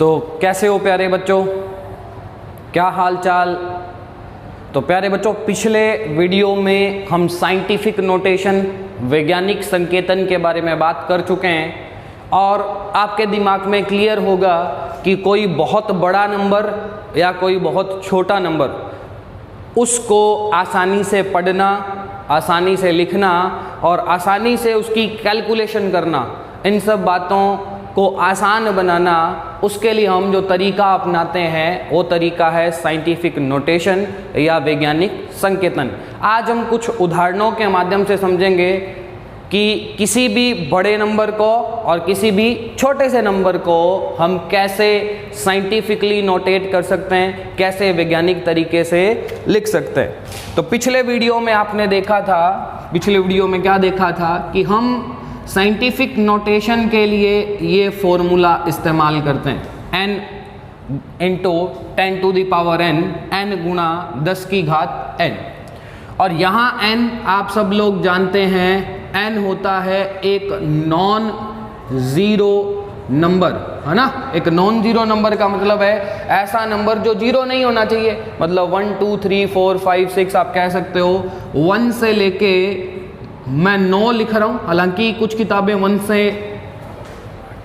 तो कैसे हो प्यारे बच्चों, क्या हाल चाल। तो प्यारे बच्चों, पिछले वीडियो में हम साइंटिफिक नोटेशन, वैज्ञानिक संकेतन के बारे में बात कर चुके हैं और आपके दिमाग में क्लियर होगा कि कोई बहुत बड़ा नंबर या कोई बहुत छोटा नंबर, उसको आसानी से पढ़ना, आसानी से लिखना और आसानी से उसकी कैलकुलेशन करना, इन सब बातों को आसान बनाना, उसके लिए हम जो तरीका अपनाते हैं वो तरीका है साइंटिफिक नोटेशन या वैज्ञानिक संकेतन। आज हम कुछ उदाहरणों के माध्यम से समझेंगे कि किसी भी बड़े नंबर को और किसी भी छोटे से नंबर को हम कैसे साइंटिफिकली नोटेट कर सकते हैं, कैसे वैज्ञानिक तरीके से लिख सकते हैं। तो पिछले वीडियो में आपने देखा था, पिछले वीडियो में क्या देखा था कि हम साइंटिफिक नोटेशन के लिए ये फॉर्मूला इस्तेमाल करते हैं, n into 10 to the power n, n गुणा 10 की घात n। और यहाँ n आप सब लोग जानते हैं, n होता है एक नॉन ज़ीरो नंबर, है ना। एक नॉन ज़ीरो नंबर का मतलब है ऐसा नंबर जो जीरो नहीं होना चाहिए। मतलब 1 2 3 4 5 6 आप कह सकते हो। 1 से लेके मैं 9 लिख रहा हूँ, हालांकि कुछ किताबें 1 से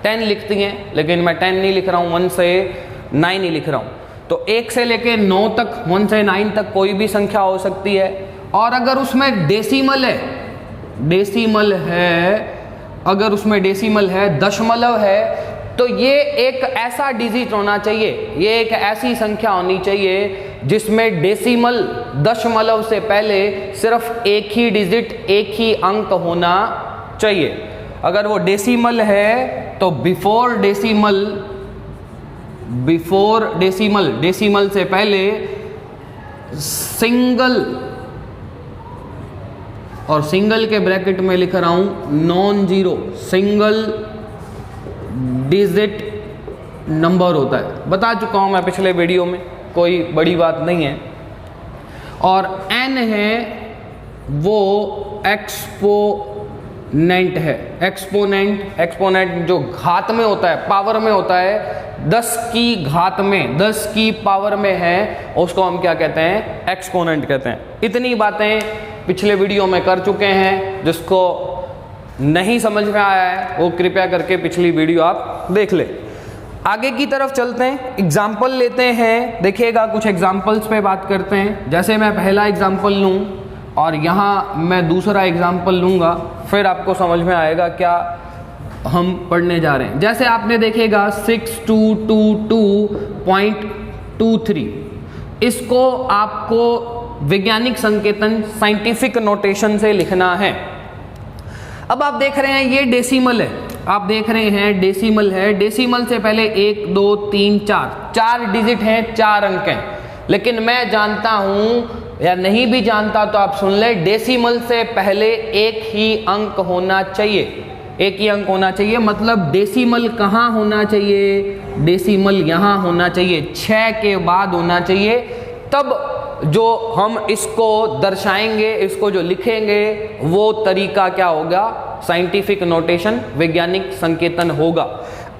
10 लिखती हैं, लेकिन मैं 10 नहीं लिख रहा हूँ, 1 से 9 ही लिख रहा हूँ। तो 1 से लेके 9 तक, 1 से 9 तक कोई भी संख्या हो सकती है। और अगर उसमें डेसिमल है, डेसिमल है, अगर उसमें डेसिमल है, दशमलव है, तो ये एक ऐसा डिजिट होना चाहिए, ये एक ऐसी संख्या होनी चाहिए जिसमें डेसिमल, दशमलव से पहले सिर्फ एक ही डिजिट, एक ही अंक होना चाहिए। अगर वो डेसिमल है तो before decimal, before decimal, decimal से पहले सिंगल, और सिंगल के ब्रैकेट में लिख रहा हूं non zero, single digit number होता है। बता चुका हूं मैं पिछले वीडियो में, कोई बड़ी बात नहीं है। और n है वो एक्सपोनेंट है। एक्सपोनेंट, एक्सपोनेंट जो घात में होता है, पावर में होता है, 10 की घात में, 10 की पावर में है, उसको हम क्या कहते हैं? एक्सपोनेंट कहते हैं। इतनी बातें पिछले वीडियो में कर चुके हैं। जिसको नहीं समझ में आया है वो कृपया करके पिछली वीडियो आप देख ले। आगे की तरफ चलते हैं, एग्जाम्पल लेते हैं। देखिएगा, कुछ एग्जाम्पल्स पे बात करते हैं। जैसे मैं पहला एग्जाम्पल लूँ और यहाँ मैं दूसरा एग्जाम्पल लूँगा, फिर आपको समझ में आएगा क्या हम पढ़ने जा रहे हैं। जैसे आपने देखेगा 6222.23, इसको आपको वैज्ञानिक संकेतन, साइंटिफिक नोटेशन से लिखना है। अब आप देख रहे हैं ये डेसिमल है, आप देख रहे हैं डेसिमल है। डेसिमल से पहले 1 2 3 4, 4 डिजिट हैं, 4 अंक हैं। लेकिन मैं जानता हूं या नहीं भी जानता तो आप सुन ले, डेसिमल से पहले एक ही अंक होना चाहिए, एक ही अंक होना चाहिए। मतलब डेसिमल कहाँ होना चाहिए? डेसिमल यहाँ होना चाहिए, 6 के बाद होना चाहिए। तब जो हम इसको दर्शाएंगे, इसको जो लिखेंगे, वो तरीका क्या होगा? साइंटिफिक नोटेशन, वैज्ञानिक संकेतन होगा।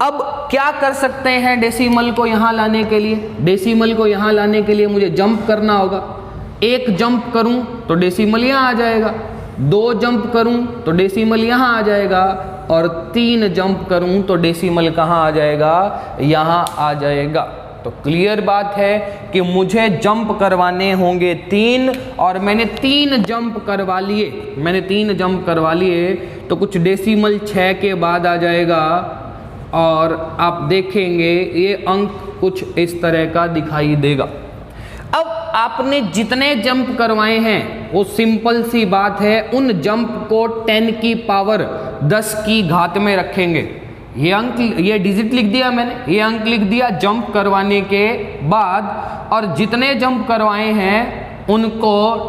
अब क्या कर सकते हैं डेसिमल को यहाँ लाने के लिए? डेसिमल को यहाँ लाने के लिए मुझे जंप करना होगा। 1 जंप करूँ तो डेसिमल यहाँ आ जाएगा, 2 जंप करूँ तो डेसिमल यहाँ आ जाएगा, और 3 जंप करूँ तो डेसिमल कहाँ आ जाएगा? यहाँ आ जाएगा। तो क्लियर बात है कि मुझे जंप करवाने होंगे 3, और मैंने 3 जंप करवा लिए, मैंने 3 जंप करवा लिए, तो कुछ डेसिमल 6 के बाद आ जाएगा। और आप देखेंगे ये अंक कुछ इस तरह का दिखाई देगा। अब आपने जितने जंप करवाए हैं वो सिंपल सी बात है, उन जंप को 10 की पावर 10 की घात में रखेंगे। ये अंक, ये डिजिट लिख दिया मैंने, ये अंक लिख दिया जंप करवाने के बाद, और जितने जंप करवाए हैं उनको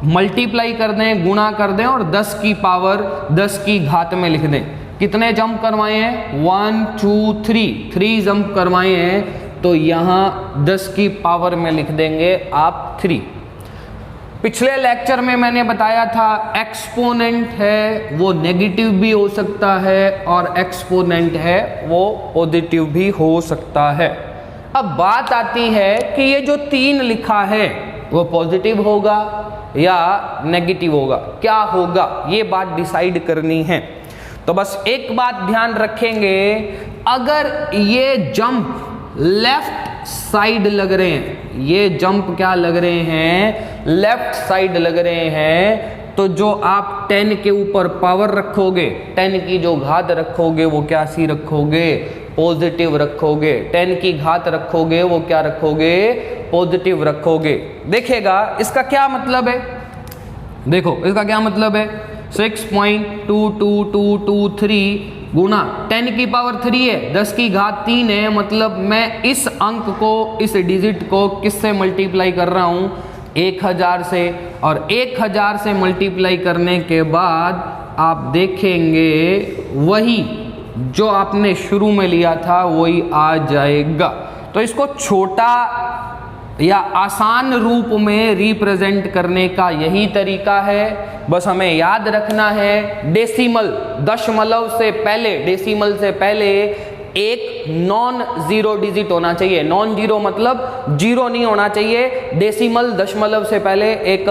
मल्टीप्लाई कर दें, गुणा कर दें, और 10 की पावर 10 की घात में लिख दें। कितने जंप करवाए हैं? 1 2 3 जंप करवाए हैं, तो यहाँ 10 की पावर में लिख देंगे आप 3। पिछले लेक्चर में मैंने बताया था एक्सपोनेंट है वो नेगेटिव भी हो सकता है और एक्सपोनेंट है वो पॉजिटिव भी हो सकता है। अब बात आती है कि ये जो 3 लिखा है वो पॉजिटिव होगा या नेगेटिव होगा, क्या होगा, ये बात डिसाइड करनी है। तो बस एक बात ध्यान रखेंगे, अगर ये जंप लेफ्ट साइड लग रहे हैं, ये जंप क्या लग रहे हैं, लेफ्ट साइड लग रहे हैं, तो जो आप 10 के ऊपर पावर रखोगे, 10 की जो घात रखोगे वो क्या सी रखोगे, पॉजिटिव रखोगे। 10 की घात रखोगे वो क्या रखोगे, पॉजिटिव रखोगे। देखिएगा इसका क्या मतलब है, देखो इसका क्या मतलब है, 6.22223 गुना 10 की पावर 3 है, 10 की घात 3 है, मतलब मैं इस अंक को, इस डिजिट को किससे मल्टीप्लाई कर रहा हूं, 1000 से। और 1000 से मल्टीप्लाई करने के बाद आप देखेंगे वही जो आपने शुरू में लिया था वही आ जाएगा। तो इसको छोटा या आसान रूप में रिप्रेजेंट करने का यही तरीका है। बस हमें याद रखना है डेसिमल, दशमलव से पहले, डेसिमल से पहले एक नॉन जीरो डिजिट होना चाहिए। नॉन जीरो मतलब जीरो नहीं होना चाहिए, डेसिमल दशमलव से पहले एक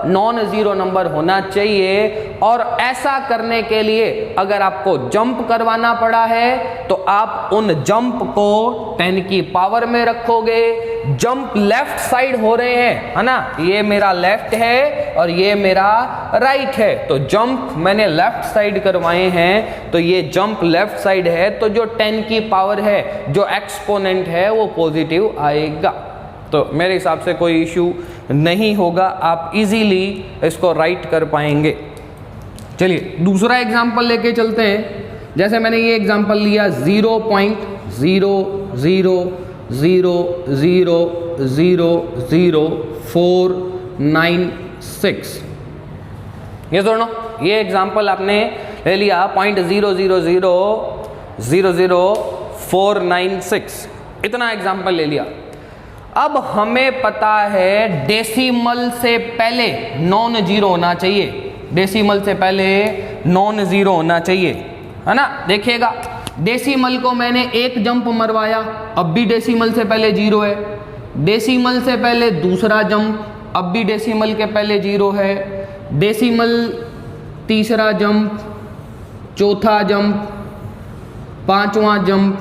नॉन जीरो नंबर होना चाहिए। और ऐसा करने के लिए अगर आपको जंप करवाना पड़ा है तो आप उन जंप को 10 की पावर में रखोगे। जंप लेफ्ट साइड हो रहे हैं, है ना, ये मेरा लेफ्ट है और ये मेरा राइट है, तो जंप मैंने लेफ्ट साइड करवाए हैं, तो ये जंप लेफ्ट साइड है, तो जो 10 की पावर है, जो एक्सपोनेंट है वो पॉजिटिव आएगा। तो मेरे हिसाब से कोई इश्यू नहीं होगा, आप इजीली इसको राइट कर पाएंगे। चलिए दूसरा एग्जांपल लेके चलते हैं। जैसे मैंने ये एग्जांपल लिया 0.000000496, ये दोनों, ये एग्जांपल आपने ले लिया 0.000000496, इतना एग्जांपल ले लिया। अब हमें पता है डेसिमल से पहले नॉन जीरो होना चाहिए, डेसिमल से पहले नॉन जीरो होना चाहिए, है ना। देखिएगा डेसिमल को मैंने एक जंप मरवाया, अब भी डेसिमल से पहले जीरो है। डेसिमल से पहले दूसरा जंप, अब भी डेसिमल के पहले जीरो है। डेसिमल तीसरा जंप, चौथा जंप, पांचवा जंप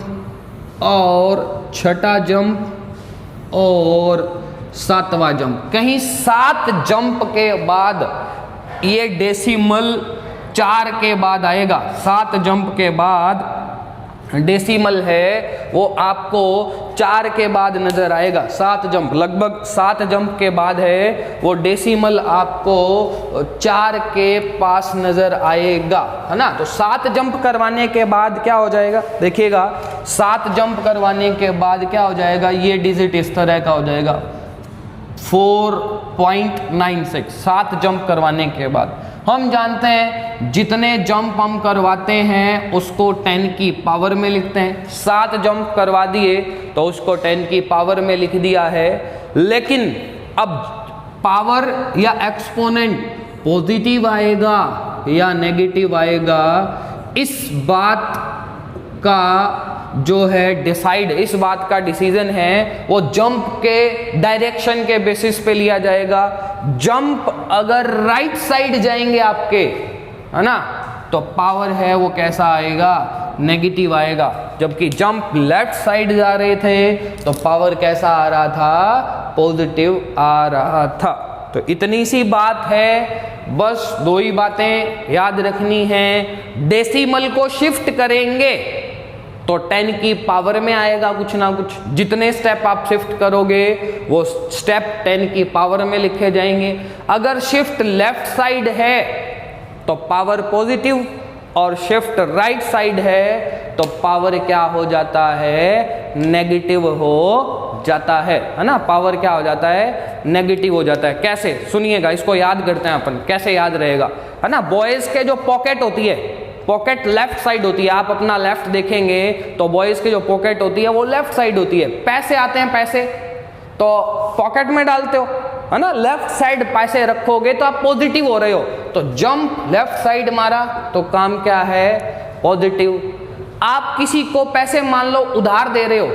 और छठा जंप और 7वां जंप। कहीं 7 जंप के बाद ये डेसिमल 4 के बाद आएगा। 7 जंप के बाद डेसिमल है वो आपको 4 के बाद नजर आएगा। 7 जंप, लगभग 7 जंप के बाद है वो डेसिमल आपको 4 के पास नजर आएगा, है ना। तो 7 जंप करवाने के बाद क्या हो जाएगा, देखिएगा 7 जंप करवाने के बाद क्या हो जाएगा, ये डिजिट इस तरह का हो जाएगा 4.96। 7 जंप करवाने के बाद हम जानते हैं जितने जंप हम करवाते हैं उसको 10 की पावर में लिखते हैं। 7 जंप करवा दिए तो उसको 10 की पावर में लिख दिया है। लेकिन अब पावर या एक्सपोनेंट पॉजिटिव आएगा या नेगेटिव आएगा, इस बात का जो है डिसाइड, इस बात का डिसीजन है वो जंप के डायरेक्शन के बेसिस पे लिया जाएगा। जंप अगर राइट साइड जाएंगे आपके, है ना, तो पावर है वो कैसा आएगा, नेगेटिव आएगा। जबकि जंप लेफ्ट साइड जा रहे थे तो पावर कैसा आ रहा था, पॉजिटिव आ रहा था। तो इतनी सी बात है, बस 2 ही बातें याद रखनी है। डेसिमल को शिफ्ट करेंगे तो 10 की पावर में आएगा कुछ ना कुछ। जितने स्टेप आप शिफ्ट करोगे वो स्टेप 10 की पावर में लिखे जाएंगे। अगर शिफ्ट लेफ्ट साइड है तो पावर पॉजिटिव, और शिफ्ट राइट साइड है तो पावर क्या हो जाता है, नेगेटिव हो जाता है ना। पावर क्या हो जाता है, नेगेटिव हो जाता है। कैसे, सुनिएगा, इसको याद करते हैं अपन, कैसे याद रहेगा, है ना। बॉयज के जो पॉकेट होती है, पॉकेट लेफ्ट साइड होती है। आप अपना लेफ्ट देखेंगे तो बॉयज की जो पॉकेट होती है वो लेफ्ट साइड होती है। पैसे आते हैं, पैसे तो पॉकेट में डालते हो, है ना, लेफ्ट साइड पैसे रखोगे तो आप पॉजिटिव हो रहे हो, तो जंप लेफ्ट साइड मारा तो काम क्या है, पॉजिटिव। आप किसी को पैसे मान लो उधार दे रहे हो,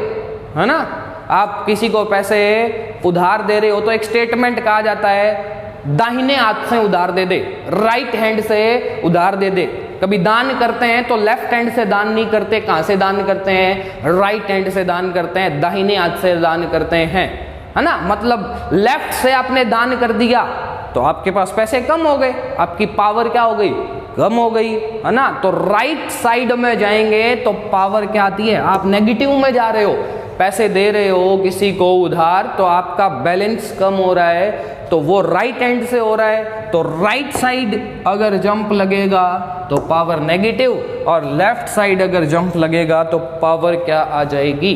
है ना, आप किसी को पैसे उधार दे रहे हो तो एक स्टेटमेंट कहा जाता है दाहिने हाथ से उधार दे दे, राइट हैंड से उधार दे दे। कभी दान करते हैं तो लेफ्ट हैंड से दान नहीं करते, कहां से दान करते हैं, राइट हैंड से दान करते हैं, दाहिने हाथ से दान करते हैं, है ना। मतलब लेफ्ट से आपने दान कर दिया तो आपके पास पैसे कम हो गए, आपकी पावर क्या हो गई, कम हो गई, है ना। तो राइट साइड में जाएंगे तो पावर क्या आती है, आप नेगेटिव में जा रहे हो, पैसे दे रहे हो किसी को उधार तो आपका बैलेंस कम हो रहा है, तो वो राइट हैंड से हो रहा है, तो राइट साइड अगर जंप लगेगा तो पावर नेगेटिव, और लेफ्ट साइड अगर जंप लगेगा तो पावर क्या आ जाएगी,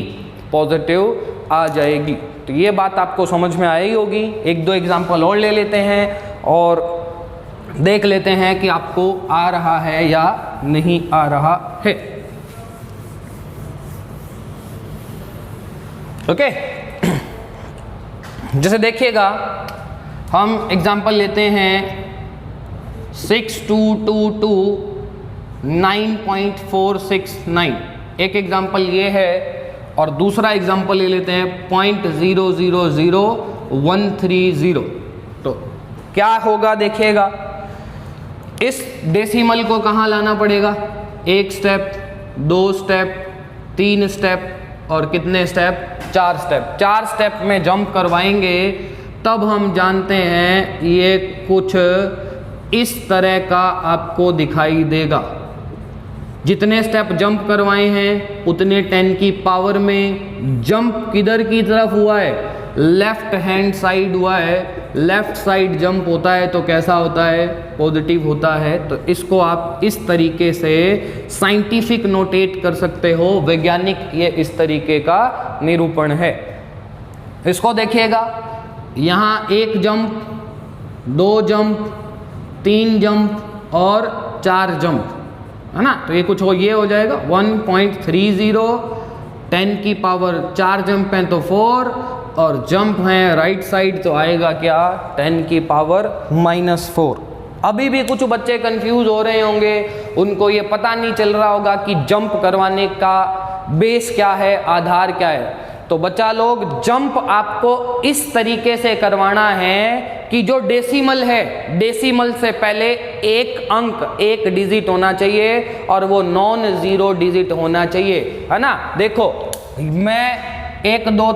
पॉजिटिव आ जाएगी। तो ये बात आपको समझ में आई होगी। एक दो एग्जांपल और ले लेते हैं और देख लेते हैं कि आपको आ रहा है या नहीं आ रहा है। ओके, जैसे देखिएगा हम एग्जांपल लेते हैं 6222 9.469, एक एग्जांपल ये है, और दूसरा एग्जांपल ले लेते हैं 0.000130। तो क्या होगा देखिएगा, इस डेसिमल को कहाँ लाना पड़ेगा, एक स्टेप, दो स्टेप, तीन स्टेप और कितने स्टेप, चार स्टेप। चार स्टेप में जंप करवाएंगे तब हम जानते हैं ये कुछ इस तरह का आपको दिखाई देगा। जितने स्टेप जंप करवाए हैं उतने 10 की पावर में जंप किधर की तरफ हुआ है, लेफ्ट हैंड साइड हुआ है। लेफ्ट साइड जंप होता है तो कैसा होता है, पॉजिटिव होता है। तो इसको आप इस तरीके से साइंटिफिक नोटेट कर सकते हो, वैज्ञानिक ये इस तरीके का निरूपण है। इसको देखिएगा, यहाँ एक जंप, दो जंप, तीन जंप और चार जंप, है ना। तो ये कुछ हो, ये हो जाएगा 1.30, 10 की पावर 4 जंप हैं तो 4, और जंप है राइट साइड तो आएगा क्या, 10 की पावर -4। अभी भी कुछ बच्चे कंफ्यूज हो रहे होंगे, उनको ये पता नहीं चल रहा होगा कि जंप करवाने का बेस क्या है, आधार क्या है। तो बच्चा लोग, जंप आपको इस तरीके से करवाना है कि जो डेसिमल है, डेसिमल से पहले एक अंक, एक डिजिट होना चाहिए और वो नॉन जीरो डिजिट होना चाहिए, है ना। देखो मैं 1 2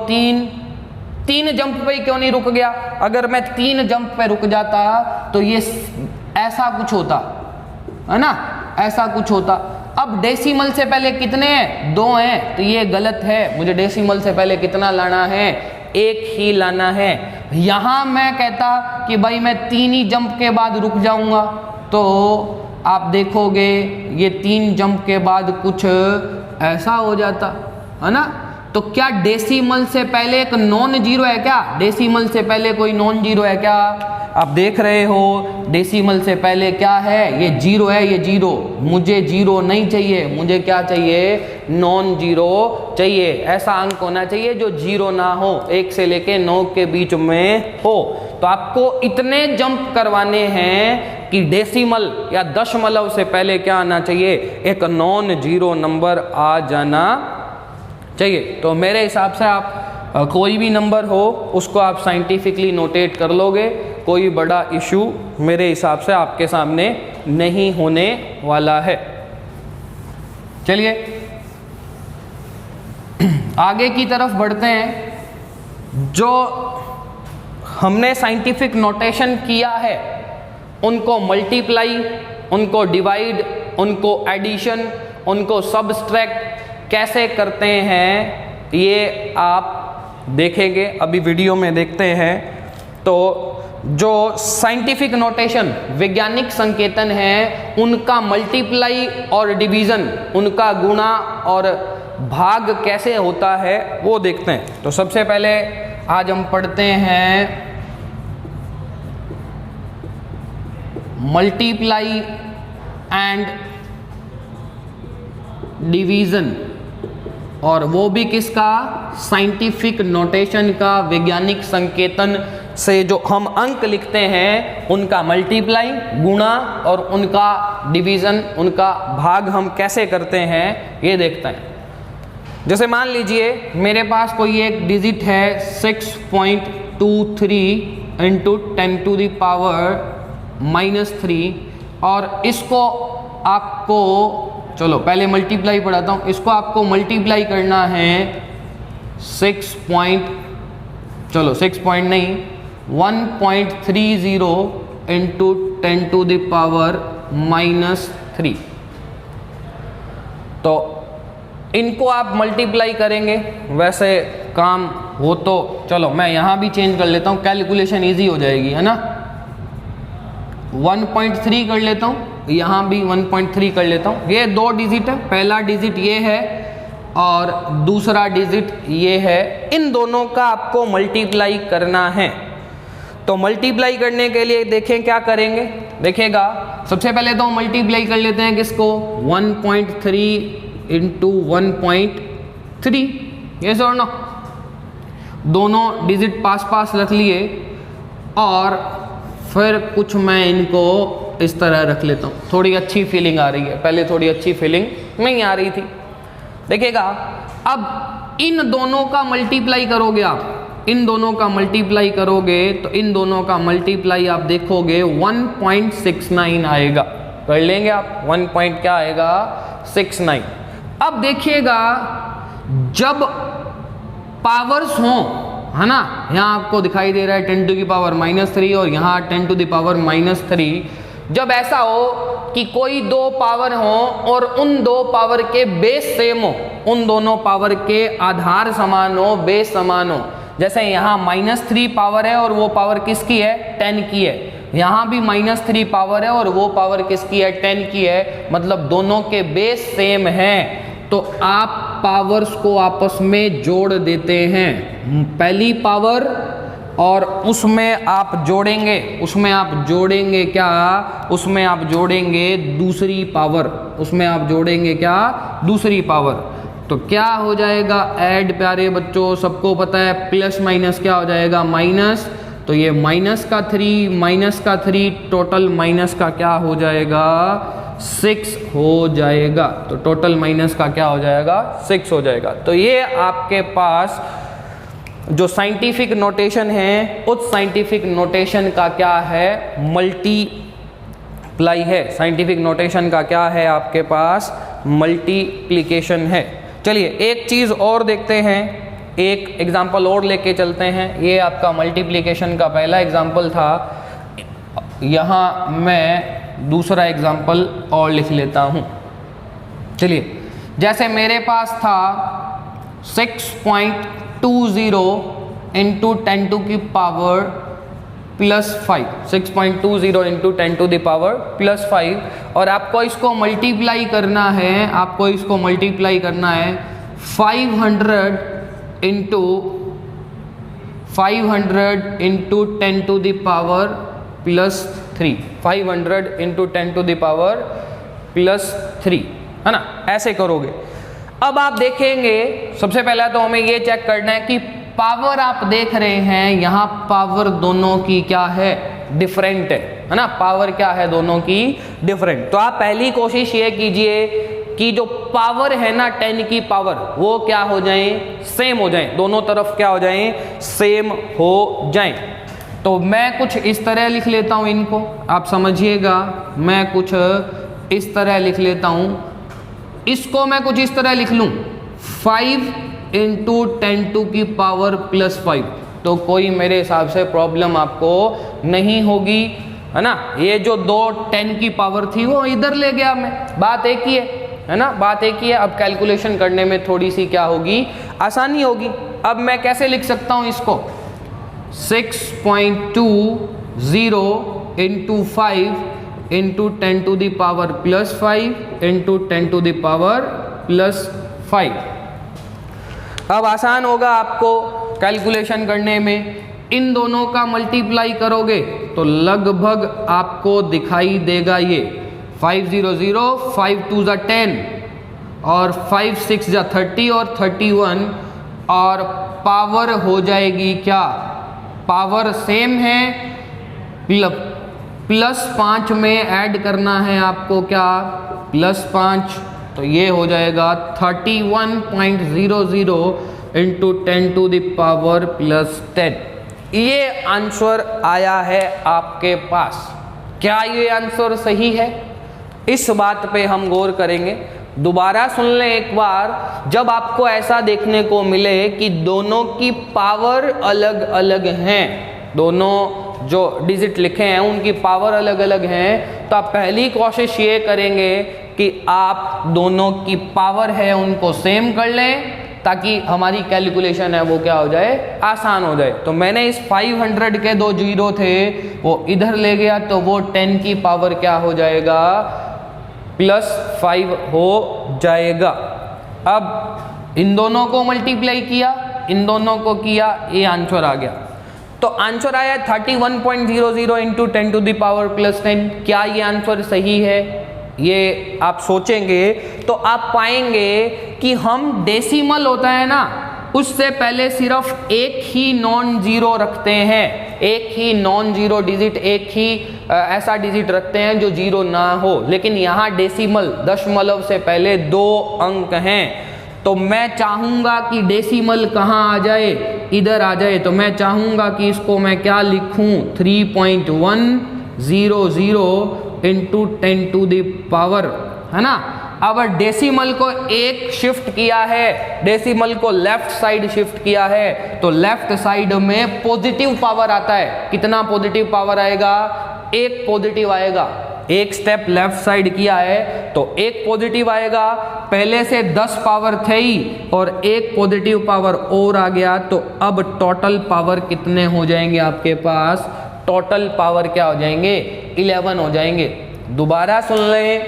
3 जंप पे क्यों नहीं रुक गया, अगर मैं 3 जंप पे रुक जाता तो ये ऐसा कुछ होता, है ना, ऐसा कुछ होता। अब डेसिमल से पहले कितने हैं, 2 हैं, तो ये गलत है। मुझे डेसिमल से पहले कितना लाना है, 1 ही लाना है। यहां मैं कहता कि भाई मैं 3 ही जंप के बाद रुक जाऊंगा, तो आप देखोगे ये 3 जंप के बाद कुछ ऐसा हो जाता, है ना। तो क्या डेसिमल से पहले एक नॉन जीरो है क्या, डेसिमल से पहले कोई नॉन जीरो है क्या, आप देख रहे हो डेसिमल से पहले क्या है, ये जीरो है, ये जीरो। मुझे जीरो नहीं चाहिए, मुझे क्या चाहिए, नॉन जीरो चाहिए। ऐसा अंक होना चाहिए जो जीरो ना हो, 1 से लेके 9 के बीच में हो। तो आपको इतने जंप करवाने हैं कि डेसिमल या दशमलव से पहले क्या आना चाहिए, एक नॉन जीरो नंबर आ जाना चाहिए। तो मेरे हिसाब से आप कोई भी नंबर हो उसको आप साइंटिफिकली नोटेट कर लोगे, कोई बड़ा इशू मेरे हिसाब से आपके सामने नहीं होने वाला है। चलिए आगे की तरफ बढ़ते हैं। जो हमने साइंटिफिक नोटेशन किया है उनको मल्टीप्लाई, उनको डिवाइड, उनको एडिशन, उनको सब्सट्रैक्ट कैसे करते हैं ये आप देखेंगे, अभी वीडियो में देखते हैं। तो जो साइंटिफिक नोटेशन, वैज्ञानिक संकेतन है, उनका मल्टीप्लाई और डिवीजन, उनका गुणा और भाग कैसे होता है वो देखते हैं। तो सबसे पहले आज हम पढ़ते हैं मल्टीप्लाई एंड डिवीजन, और वो भी किसका, साइंटिफिक नोटेशन का, वैज्ञानिक संकेतन से जो हम अंक लिखते हैं उनका मल्टीप्लाई, गुणा और उनका डिवीज़न, उनका भाग हम कैसे करते हैं ये देखते हैं। जैसे मान लीजिए मेरे पास कोई एक डिजिट है 6.23 इंटू 10 टू द पावर -3 और इसको आपको, चलो पहले मल्टीप्लाई पढ़ाता हूँ, इसको आपको मल्टीप्लाई करना है 1.30 इंटू 10 टू द पावर -3। तो इनको आप मल्टीप्लाई करेंगे, वैसे काम हो तो चलो मैं यहाँ भी चेंज कर लेता हूँ, कैलकुलेशन इजी हो जाएगी, है ना। 1.3 कर लेता हूँ, यहाँ भी 1.3 कर लेता हूँ। ये दो डिजिट है, पहला डिजिट ये है और दूसरा डिजिट ये है। इन दोनों का आपको मल्टीप्लाई करना है। तो मल्टीप्लाई करने के लिए देखें क्या करेंगे, देखिएगा सबसे पहले तो मल्टीप्लाई कर लेते हैं किसको, 1.3 इंटू 1.3, ये सर ना, दोनों डिजिट पास पास रख लिए और फिर कुछ मैं इनको इस तरह रख लेता हूँ। थोड़ी अच्छी फीलिंग आ रही है, पहले थोड़ी अच्छी फीलिंग नहीं आ रही थी। देखिएगा अब इन दोनों का मल्टीप्लाई करोगे आप, इन दोनों का मल्टीप्लाई करोगे तो इन दोनों का मल्टीप्लाई आप देखोगे 1.69 आएगा। कर लेंगे आप, 1 पॉइंट क्या आएगा 69। अब देखिएगा जब पावर्स हों, है ना, यहाँ आपको दिखाई दे रहा है 10 टू द पावर -3 और यहाँ 10 टू द पावर -3। जब ऐसा हो कि कोई दो पावर हो और उन दो पावर के बेस सेम हो, उन दोनों पावर के आधार समान हो, बेस समान हो, जैसे यहाँ -3 पावर है और वो पावर किसकी है, 10 की है, यहाँ भी -3 पावर है और वो पावर किसकी है, 10 की है, मतलब दोनों के बेस सेम हैं। तो आप पावर्स को आपस में जोड़ देते हैं, पहली पावर और उसमें आप जोड़ेंगे, उसमें आप जोड़ेंगे क्या, उसमें आप जोड़ेंगे दूसरी पावर, उसमें आप जोड़ेंगे क्या, दूसरी पावर। तो क्या हो जाएगा ऐड, प्यारे बच्चों सबको पता है प्लस माइनस क्या हो जाएगा, माइनस। तो ये माइनस का 3 टोटल माइनस का क्या हो जाएगा, 6 हो जाएगा। तो टोटल माइनस का क्या हो जाएगा, 6 हो जाएगा। तो ये आपके पास जो साइंटिफिक नोटेशन है, उस साइंटिफिक नोटेशन का क्या है, मल्टीप्लाई है। साइंटिफिक नोटेशन का क्या है आपके पास, मल्टीप्लिकेशन है। चलिए एक चीज़ और देखते हैं, एक एग्जाम्पल और लेके चलते हैं। ये आपका मल्टीप्लिकेशन का पहला एग्जाम्पल था, यहाँ मैं दूसरा एग्जाम्पल और लिख लेता हूँ। चलिए जैसे मेरे पास था 6.20 इंटू 10 टू की power +5, 6.20 into 10 to the power +5 और आपको इसको मल्टीप्लाई करना है, आपको इसको मल्टीप्लाई करना है 500 into 10 to the power +3, 500 into 10 to the power +3, है ना, ऐसे करोगे। अब आप देखेंगे सबसे पहले तो हमें ये चेक करना है कि पावर आप देख रहे हैं, यहाँ पावर दोनों की क्या है, डिफरेंट है ना, पावर क्या है दोनों की, डिफरेंट। तो आप पहली कोशिश ये कीजिए कि जो पावर है ना 10 की पावर, वो क्या हो जाए, सेम हो जाए, दोनों तरफ क्या हो जाए, सेम हो जाए। तो मैं कुछ इस तरह लिख लेता हूँ इनको, आप समझिएगा, मैं कुछ इस तरह लिख लेता हूँ, इसको मैं कुछ इस तरह लिख लूँ 5 इंटू 10 टू की पावर +5। तो कोई मेरे हिसाब से प्रॉब्लम आपको नहीं होगी, है ना। ये जो दो 10 की पावर थी वो इधर ले गया मैं, बात एक ही है ना, बात एक ही है। अब कैलकुलेशन करने में थोड़ी सी क्या होगी, आसानी होगी। अब मैं कैसे लिख सकता हूँ इसको, 6.20 into 5 into 10 to the power +5 into 10 to the power +5। अब आसान होगा आपको कैलकुलेशन करने में। इन दोनों का मल्टीप्लाई करोगे तो लगभग आपको दिखाई देगा ये 500, 5 2 = 10 और 5 6 = 30 और 31 और पावर हो जाएगी क्या पावर सेम है, प्लस 5 में ऐड करना है आपको क्या, +5, तो ये हो जाएगा 31.00 इंटू 10⁻+10। ये आंसर आया है आपके पास। क्या ये आंसर सही है? इस बात पे हम गौर करेंगे। दोबारा सुन लें एक बार। जब आपको ऐसा देखने को मिले कि दोनों की पावर अलग अलग हैं, दोनों जो डिजिट लिखे हैं उनकी पावर अलग अलग हैं, तो आप पहली कोशिश ये करेंगे कि आप दोनों की पावर है उनको सेम कर लें, ताकि हमारी कैलकुलेशन है वो क्या हो जाए, आसान हो जाए। तो मैंने इस 500 के 2 जीरो थे वो इधर ले गया, तो वो 10 की पावर क्या हो जाएगा, +5 हो जाएगा। अब इन दोनों को मल्टीप्लाई किया, इन दोनों को किया, ये आंसर आ गया। तो आंसर आया 31.00 इंटू 10⁻+10। क्या ये आंसर सही है? ये आप सोचेंगे तो आप पाएंगे कि हम डेसिमल होता है ना, उससे पहले सिर्फ एक ही नॉन जीरो रखते हैं, एक ही नॉन जीरो डिजिट, एक ही ऐसा डिजिट रखते हैं जो जीरो ना हो। लेकिन यहाँ डेसिमल, दशमलव से पहले 2 अंक हैं, तो मैं चाहूंगा कि डेसिमल कहाँ आ जाए, इधर आ जाए। तो मैं चाहूंगा कि इसको मैं क्या लिखूं, 3.100 इंटू 10⁻, है ना। अब डेसिमल को एक शिफ्ट किया है, डेसिमल को लेफ्ट साइड शिफ्ट किया है, तो लेफ्ट साइड में पॉजिटिव पावर आता है। कितना पॉजिटिव पावर आएगा, 1 पॉजिटिव आएगा। एक स्टेप लेफ्ट साइड किया है तो 1 पॉजिटिव आएगा। पहले से 10 पावर थे ही और 1 पॉजिटिव पावर और आ गया, तो अब टोटल पावर कितने हो जाएंगे आपके पास, टोटल पावर क्या हो जाएंगे, 11 हो जाएंगे। दोबारा सुन लें,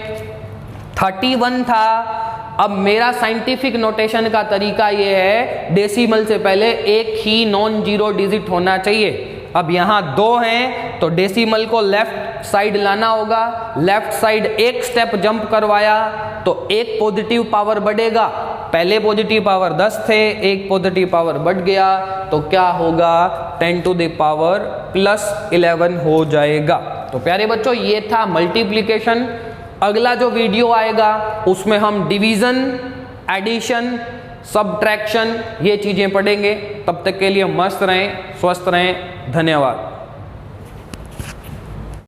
31 था। अब मेरा साइंटिफिक नोटेशन का तरीका ये है, डेसिमल से पहले एक ही नॉन जीरो डिजिट होना चाहिए। अब यहाँ 2 हैं तो डेसिमल को लेफ्ट साइड लाना होगा। लेफ्ट साइड एक स्टेप जंप करवाया तो 1 पॉजिटिव पावर बढ़ेगा। पहले पॉजिटिव पावर 10 थे, 1 पॉजिटिव पावर बढ़ गया, तो क्या होगा, 10⁻+11 हो जाएगा। तो प्यारे बच्चों, ये था मल्टीप्लिकेशन। अगला जो वीडियो आएगा उसमें हम डिवीजन, एडिशन, सब्ट्रैक्शन, ये चीजें पढ़ेंगे। तब तक के लिए मस्त रहें, स्वस्थ रहें। धन्यवाद।